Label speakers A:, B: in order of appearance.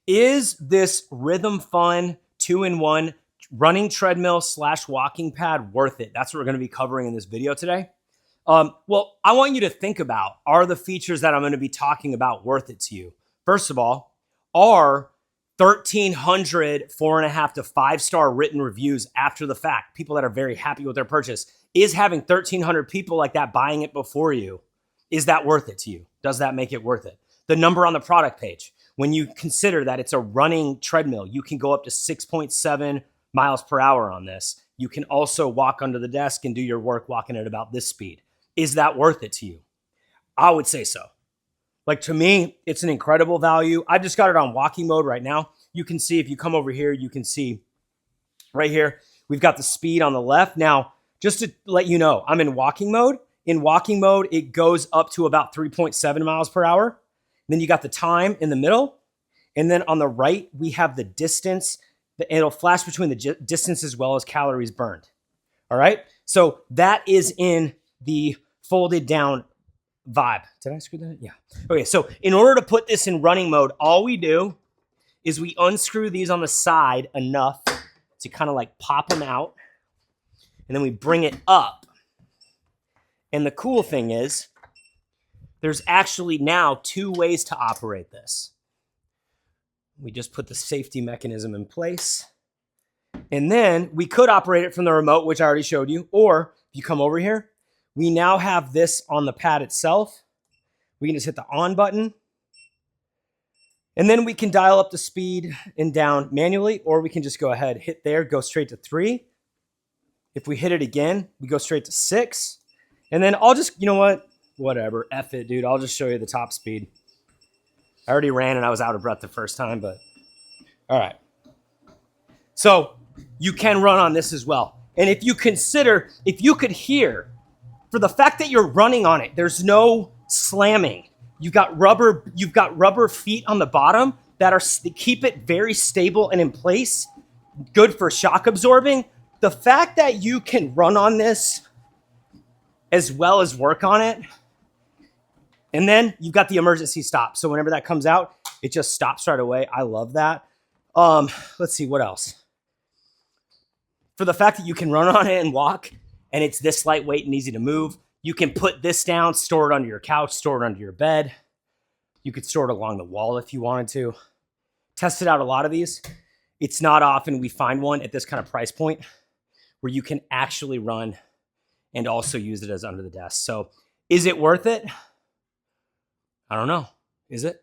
A: Is this RhythmFun 2-in-1 running treadmill / walking pad worth it? That's what we're going to be covering in this video today. Well, I want you to think about, are the features that I'm going to be talking about worth it to you? First of all, are 1,300 4.5 to 5-star written reviews after the fact, people that are very happy with their purchase, is having 1,300 people like that buying it before you, is that worth it to you? Does that make it worth it? The number on the product page, when you consider that it's a running treadmill, you can go up to 6.7 miles per hour on this. You can also walk under the desk and do your work walking at about this speed. Is that worth it to you? I would say so. Like, to me, it's an incredible value. I just got it on walking mode right now. You can see, if you come over here, you can see right here, we've got the speed on the left. Now, just to let you know, I'm in walking mode. In walking mode, it goes up to about 3.7 miles per hour. Then you got the time in the middle. And then on the right, we have the distance. It'll flash between the distance as well as calories burned. All right? So that is in the folded down vibe. Did I screw that? Yeah. Okay, so in order to put this in running mode, all we do is we unscrew these on the side enough to kind of like pop them out. And then we bring it up. And the cool thing is, there's actually now 2 ways to operate this. We just put the safety mechanism in place. And then we could operate it from the remote, which I already showed you. Or if you come over here, we now have this on the pad itself. We can just hit the on button. And then we can dial up the speed and down manually, or we can just go ahead, hit there, go straight to 3. If we hit it again, we go straight to 6. And then I'll just, you know what? Whatever, F it, dude. I'll just show you the top speed. I already ran and I was out of breath the first time, but all right. So you can run on this as well. And if you consider, if you could hear, for the fact that you're running on it, there's no slamming. You've got rubber feet on the bottom that keep it very stable and in place, good for shock absorbing. The fact that you can run on this as well as work on it, and then you've got the emergency stop. So whenever that comes out, it just stops right away. I love that. Let's see, what else? For the fact that you can run on it and walk, and it's this lightweight and easy to move, you can put this down, store it under your couch, store it under your bed. You could store it along the wall if you wanted to. Tested out a lot of these. It's not often we find one at this kind of price point where you can actually run and also use it as under the desk. So is it worth it? I don't know. Is it?